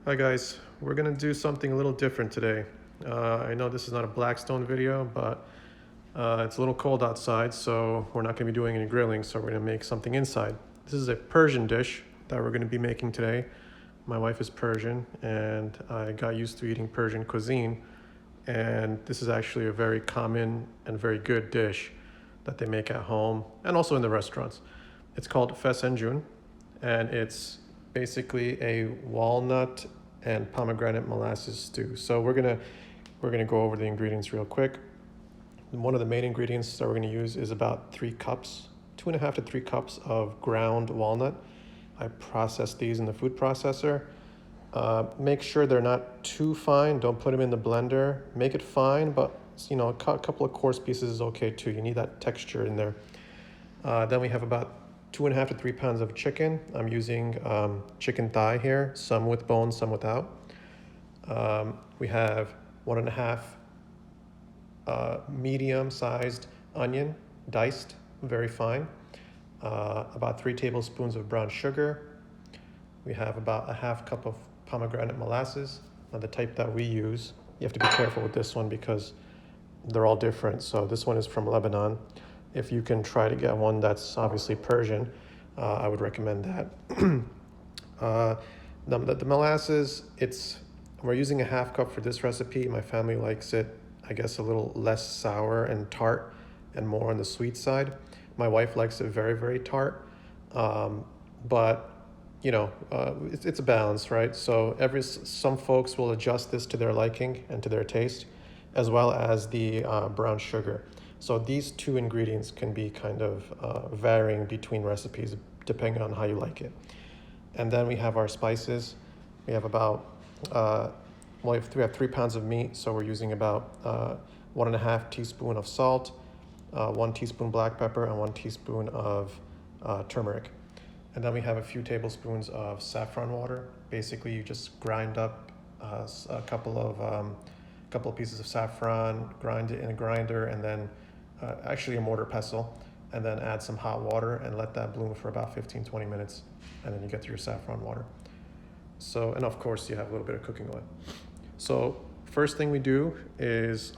Hi guys, we're gonna do something a little different today. I know this is not a Blackstone video, but it's a little cold outside, so we're not gonna be doing any grilling, so we're gonna make something inside. This is a Persian dish that we're gonna be making today. My wife is Persian, and I got used to eating Persian cuisine, and this is actually a very common and very good dish that they make at home and also in the restaurants. It's called Fesenjan, and it's basically a walnut and pomegranate molasses stew. So we're gonna go over the ingredients real quick. One of the main ingredients that we're gonna use is about 3 cups, 2.5 to 3 cups of ground walnut. I process these in the food processor. Make sure they're not too fine. Don't put them in the blender. Make it fine, but a couple of coarse pieces is okay too. You need that texture in there. Then we have about 2.5 to 3 pounds of chicken. I'm using chicken thigh here, some with bones, some without. We have 1.5 medium-sized onion, diced, very fine. About 3 tablespoons of brown sugar. We have about 1/2 cup of pomegranate molasses, the type that we use. You have to be careful with this one because they're all different. So this one is from Lebanon. If you can try to get one that's obviously Persian, I would recommend that. The molasses, we're using 1/2 cup for this recipe. My family likes it, I guess, a little less sour and tart and more on the sweet side. My wife likes it very, very tart. But it's a balance, right? So some folks will adjust this to their liking and to their taste, as well as the brown sugar. So these two ingredients can be kind of varying between recipes depending on how you like it. And then we have our spices. We have about, we have 3 pounds of meat, so we're using about 1.5 teaspoon of salt, 1 teaspoon black pepper, and 1 teaspoon of turmeric. And then we have a few tablespoons of saffron water. Basically, you just grind up a couple of pieces of saffron, grind it in a grinder, and then actually a mortar pestle, and then add some hot water and let that bloom for about 15-20 minutes, and then you get your saffron water. So, and of course, you have a little bit of cooking oil. So first thing we do is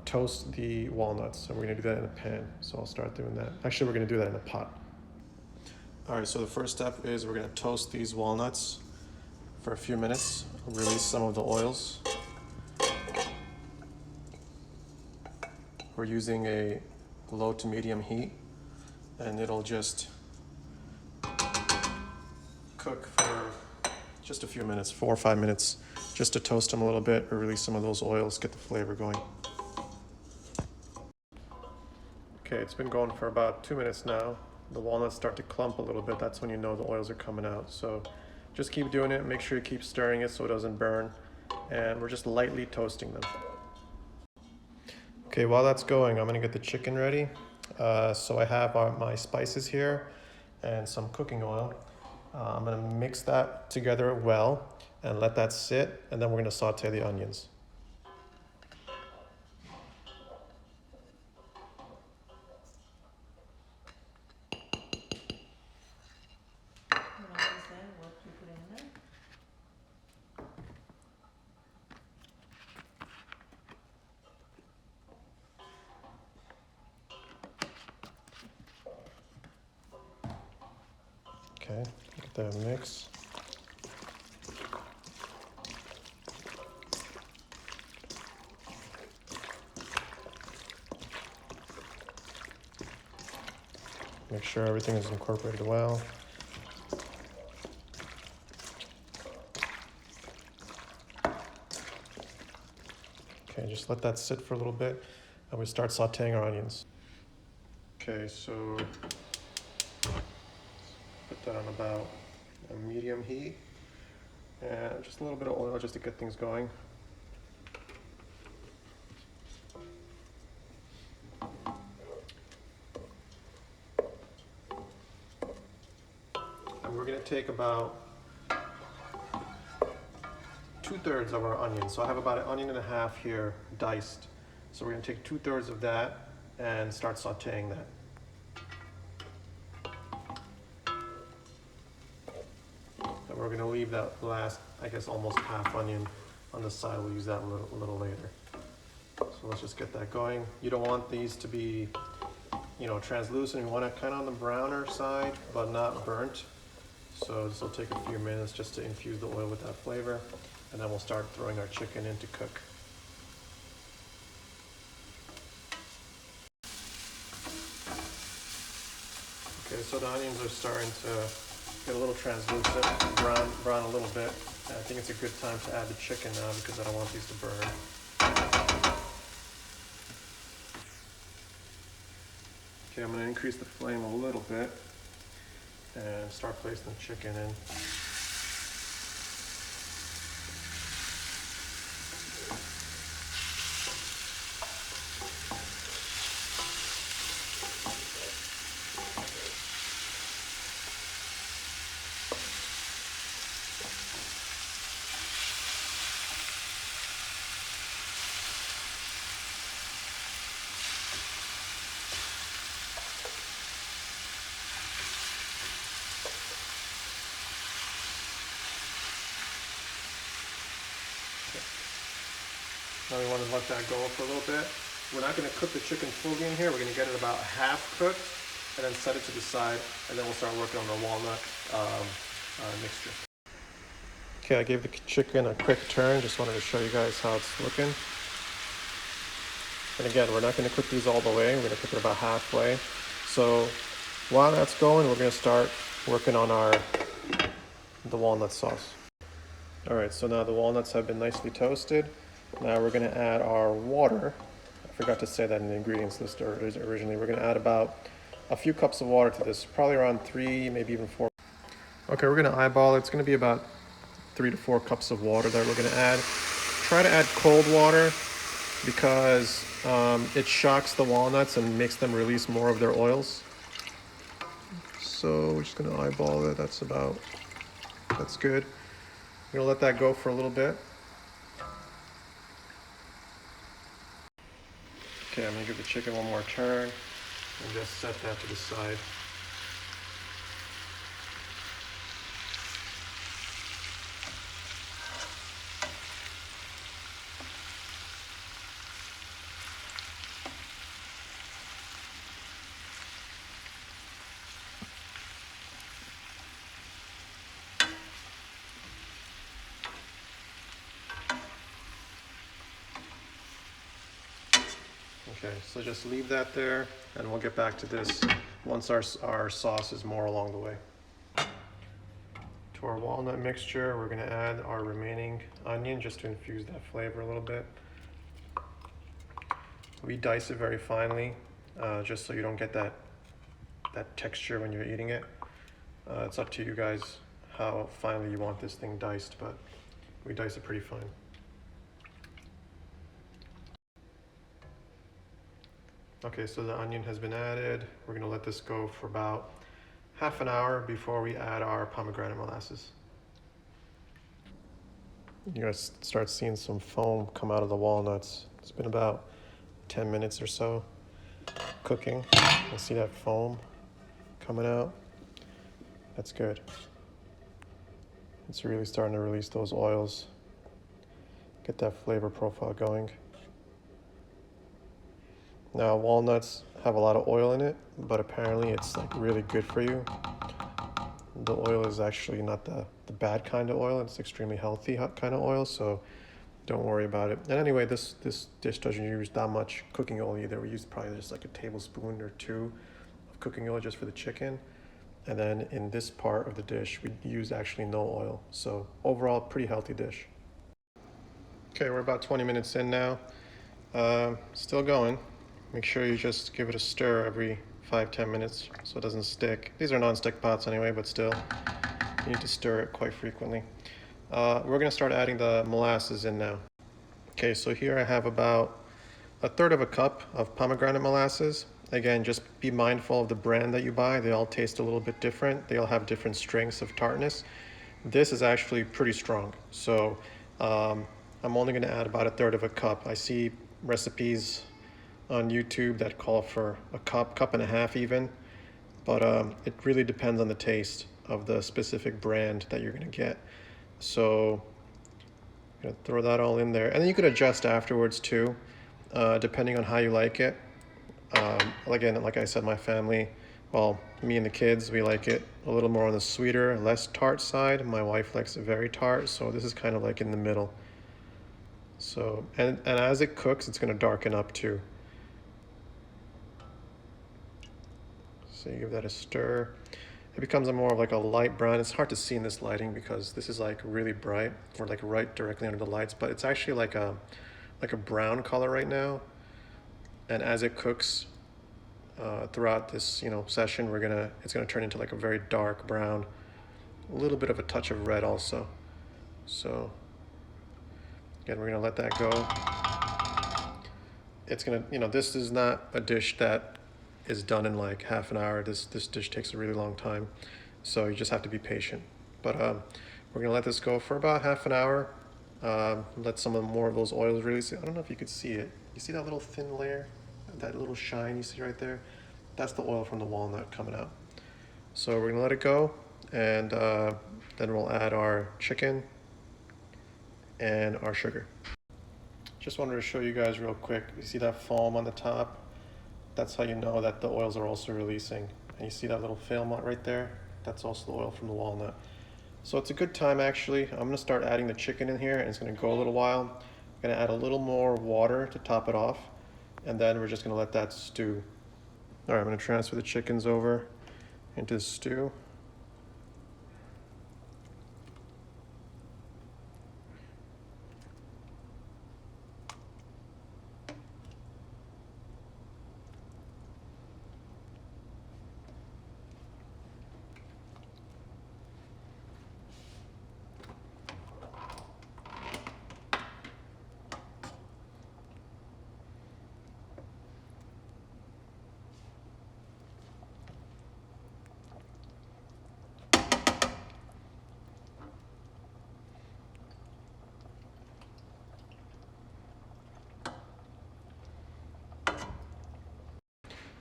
toast the walnuts, and we're gonna do that in a pan. So I'll start doing that. Actually, we're gonna do that in a pot. All right, so the first step is we're gonna toast these walnuts for a few minutes, release some of the oils. We're using a low to medium heat, and it'll just cook for just a few minutes, 4 or 5 minutes, just to toast them a little bit or release some of those oils, get the flavor going. Okay, it's been going for about 2 minutes now. The walnuts start to clump a little bit. That's when you know the oils are coming out. So just keep doing it. Make sure you keep stirring it so it doesn't burn. And we're just lightly toasting them. Okay, while that's going, I'm gonna get the chicken ready. So I have my spices here and some cooking oil. I'm gonna mix that together well and let that sit, and then we're gonna saute the onions. Okay, get that mix. Make sure everything is incorporated well. Okay, just let that sit for a little bit, and we start sauteing our onions. Okay, so put that on about a medium heat, and just a little bit of oil just to get things going. And we're gonna take about 2/3 of our onion. So I have about 1.5 onions here diced. So we're gonna take 2/3 of that and start sauteing that. we're gonna leave that last, I guess, almost half onion on the side. We'll use that a little later. So let's just get that going. You don't want these to be, you know, translucent. You want it kind of on the browner side, but not burnt. So this will take a few minutes just to infuse the oil with that flavor, and then we'll start throwing our chicken in to cook. Okay, so the onions are starting to get a little translucent, brown a little bit. And I think it's a good time to add the chicken now because I don't want these to burn. Okay, I'm going to increase the flame a little bit and start placing the chicken in. Now we want to let that go for a little bit. We're not going to cook the chicken fully in here. We're going to get it about half cooked and then set it to the side, and then we'll start working on the walnut mixture. Okay, I gave the chicken a quick turn. Just wanted to show you guys how it's looking. And again, we're not going to cook these all the way. We're going to cook it about halfway. So while that's going, we're going to start working on the walnut sauce. All right, so now the walnuts have been nicely toasted. Now we're going to add our water. I forgot to say that in the ingredients list originally. We're going to add about a few cups of water to this, probably around 3, maybe even 4. Okay, we're going to eyeball it. It's going to be about 3 to 4 cups of water that we're going to add. Try to add cold water because it shocks the walnuts and makes them release more of their oils. So we're just going to eyeball it. That's good. We're going to let that go for a little bit. Okay, I'm going to give the chicken one more turn and just set that to the side. Okay, so just leave that there and we'll get back to this once our sauce is more along the way. To our walnut mixture, we're going to add our remaining onion just to infuse that flavor a little bit. We dice it very finely, just so you don't get that texture when you're eating it. It's up to you guys how finely you want this thing diced, but we dice it pretty fine. Okay, so the onion has been added. We're gonna let this go for about half an hour before we add our pomegranate molasses. You guys start seeing some foam come out of the walnuts. It's been about 10 minutes or so cooking. You see that foam coming out? That's good. It's really starting to release those oils. Get that flavor profile going. Now, walnuts have a lot of oil in it, but apparently it's like really good for you. The oil is actually not the bad kind of oil. It's extremely healthy kind of oil, so don't worry about it. And anyway, this dish doesn't use that much cooking oil either. We use probably just like a tablespoon or 2 of cooking oil just for the chicken. And then in this part of the dish, we use actually no oil. So overall, pretty healthy dish. Okay, we're about 20 minutes in now. Still going. Make sure you just give it a stir every 5-10 minutes so it doesn't stick. These are non-stick pots anyway, but still, you need to stir it quite frequently. We're going to start adding the molasses in now. Okay, so here I have about 1/3 cup of pomegranate molasses. Again, just be mindful of the brand that you buy. They all taste a little bit different. They all have different strengths of tartness. This is actually pretty strong, so I'm only going to add about 1/3 cup. I see recipes on YouTube that call for a cup and a half even, but it really depends on the taste. of the specific brand that you're gonna get. So I'm gonna throw that all in there, and then you could adjust afterwards too, depending on how you like it. Again, like I said, my family, well, me and the kids, we like it a little more on the sweeter, less tart side. My wife likes it very tart, so this is kind of like in the middle. So, and as it cooks, it's gonna darken up too. So you give that a stir. It becomes a more of like a light brown. It's hard to see in this lighting because this is like really bright. We're like right directly under the lights, but it's actually like a brown color right now. And as it cooks throughout this session, it's gonna turn into like a very dark brown, a little bit of a touch of red also. So again, we're gonna let that go. It's gonna, this is not a dish that is done in like half an hour. This dish takes a really long time, so you just have to be patient. But we're gonna let this go for about half an hour. Let some more of those oils release. I don't know if you could see it. You see that little thin layer, that little shine you see right there? That's the oil from the walnut coming out. So we're gonna let it go, and then we'll add our chicken and our sugar. Just wanted to show you guys real quick. You see that foam on the top? That's how you know that the oils are also releasing. And you see that little film right there? That's also the oil from the walnut. So it's a good time actually. I'm gonna start adding the chicken in here, and it's gonna go a little while. I'm gonna add a little more water to top it off, and then we're just gonna let that stew. All right, I'm gonna transfer the chickens over into the stew.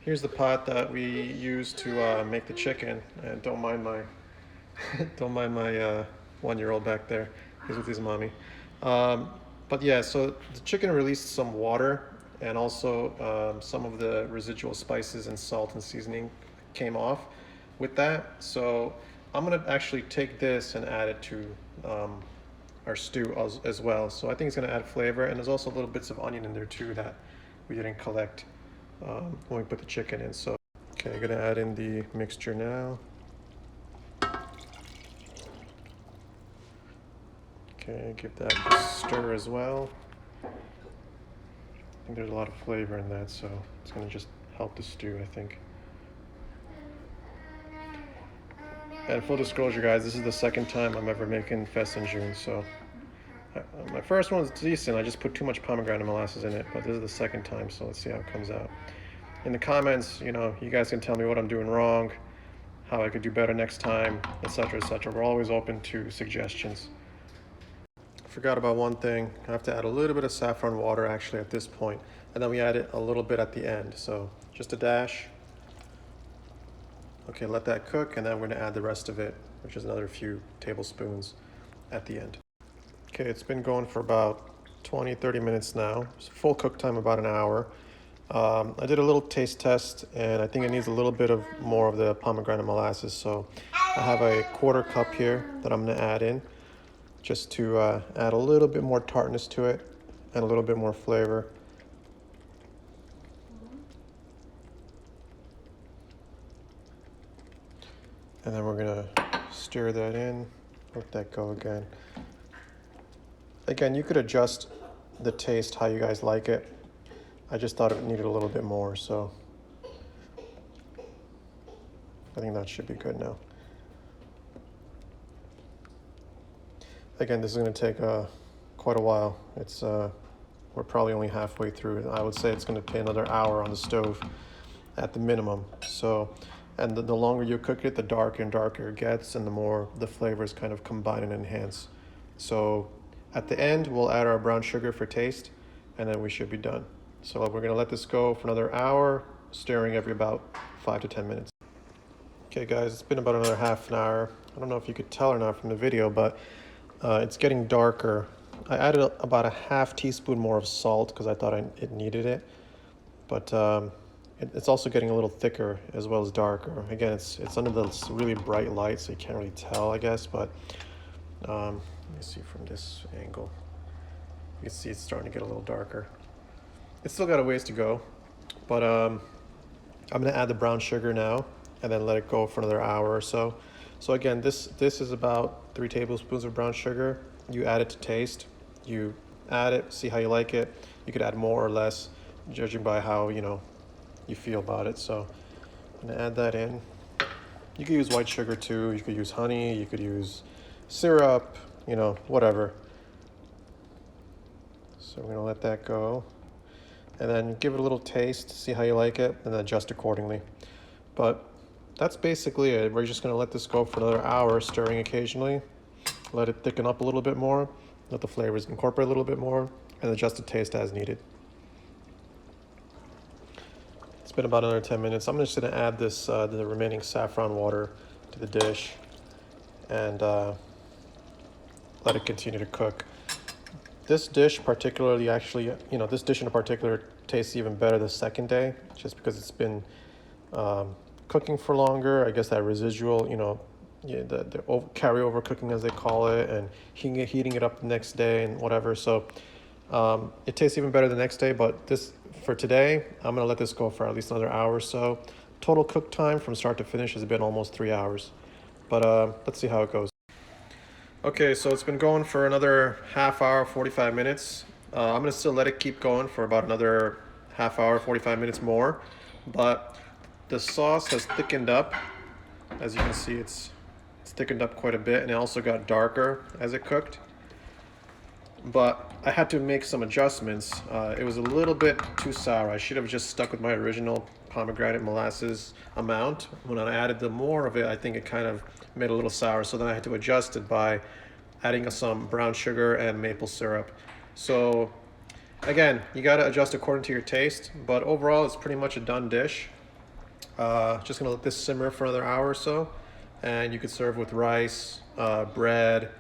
Here's the pot that we use to make the chicken. And don't mind my don't mind my 1-year-old back there. He's with his mommy. But yeah, so the chicken released some water, and also some of the residual spices and salt and seasoning came off with that. So I'm gonna actually take this and add it to our stew as well. So I think it's gonna add flavor, and there's also little bits of onion in there too that we didn't collect when we put the chicken in. So okay, I'm gonna add in the mixture now. Okay, give that a stir as well. I think there's a lot of flavor in that, so it's gonna just help the stew, I think. And full disclosure, guys, this is the second time I'm ever making Fesenjan, so my first one was decent. I just put too much pomegranate molasses in it, but this is the second time, so let's see how it comes out. In the comments, you guys can tell me what I'm doing wrong, how I could do better next time, etc., etc. We're always open to suggestions. Forgot about one thing. I have to add a little bit of saffron water actually at this point, and then we add it a little bit at the end, so just a dash. Okay, let that cook, and then we're gonna add the rest of it, which is another few tablespoons at the end. Okay, it's been going for about 20-30 minutes now. It's full cook time about an hour. I did a little taste test, and I think it needs a little bit of more of the pomegranate molasses, so I have a 1/4 cup here that I'm gonna add in, just to add a little bit more tartness to it and a little bit more flavor. And then we're gonna stir that in, let that go again. Again, you could adjust the taste how you guys like it. I just thought it needed a little bit more, so I think that should be good now. Again, this is going to take quite a while. We're probably only halfway through. I would say it's going to take another hour on the stove at the minimum. So, and the longer you cook it, the darker and darker it gets, and the more the flavors kind of combine and enhance. So at the end, we'll add our brown sugar for taste, and then we should be done. So we're going to let this go for another hour, stirring every about 5 to 10 minutes. Okay guys, it's been about another half an hour. I don't know if you could tell or not from the video, but it's getting darker. I added about a half teaspoon more of salt because I thought it needed it. But it's also getting a little thicker as well as darker. Again, it's under the really bright light, so you can't really tell, I guess. But let me see from this angle. You can see it's starting to get a little darker. It's still got a ways to go, but I'm gonna add the brown sugar now and then let it go for another hour or so. So again, this is about 3 tablespoons of brown sugar. You add it to taste. You add it, see how you like it. You could add more or less, judging by how you feel about it. So I'm gonna add that in. You could use white sugar too. You could use honey. You could use syrup. Whatever. So we're gonna let that go, and then give it a little taste, see how you like it, and then adjust accordingly. But that's basically it. We're just gonna let this go for another hour, stirring occasionally. Let it thicken up a little bit more, let the flavors incorporate a little bit more, and adjust the taste as needed. It's been about another 10 minutes. I'm just gonna add this, the remaining saffron water to the dish, and let it continue to cook. This dish particularly, actually, this dish in particular tastes even better the second day, just because it's been cooking for longer. I guess that residual, the carryover cooking, as they call it, and heating it up the next day and whatever. So it tastes even better the next day. But for today, I'm gonna let this go for at least another hour or so. Total cook time from start to finish has been almost 3 hours. But let's see how it goes. Okay, so it's been going for another half hour, 45 minutes. I'm gonna still let it keep going for about another half hour, 45 minutes more. But the sauce has thickened up. As you can see, it's thickened up quite a bit, and it also got darker as it cooked. But I had to make some adjustments. It was a little bit too sour. I should have just stuck with my original pomegranate molasses amount. When I added the more of it, I think it kind of made it a little sour, so then I had to adjust it by adding some brown sugar and maple syrup. So again, you got to adjust according to your taste, but overall it's pretty much a done dish. Just gonna let this simmer for another hour or so, and you could serve with rice, bread,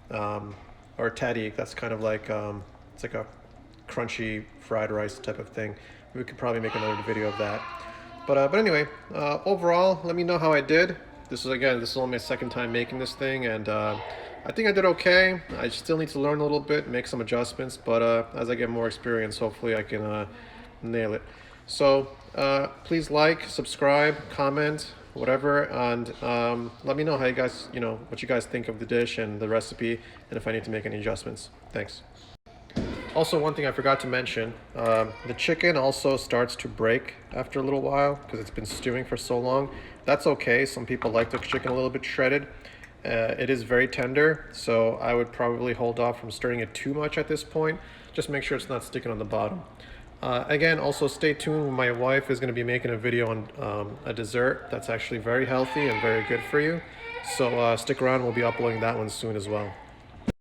or tadik. That's kind of like it's like a crunchy fried rice type of thing. We could probably make another video of that. But anyway, overall, let me know how I did. This is only my second time making this thing, and I think I did okay. I still need to learn a little bit, make some adjustments, but as I get more experience, hopefully I can nail it. So please like, subscribe, comment, whatever, and let me know how you guys, what you guys think of the dish and the recipe, and if I need to make any adjustments. Thanks. Also, one thing I forgot to mention, the chicken also starts to break after a little while because it's been stewing for so long. That's okay. Some people like the chicken a little bit shredded. It is very tender, so I would probably hold off from stirring it too much at this point. Just make sure it's not sticking on the bottom. Again, also stay tuned. My wife is going to be making a video on a dessert that's actually very healthy and very good for you. So stick around. We'll be uploading that one soon as well.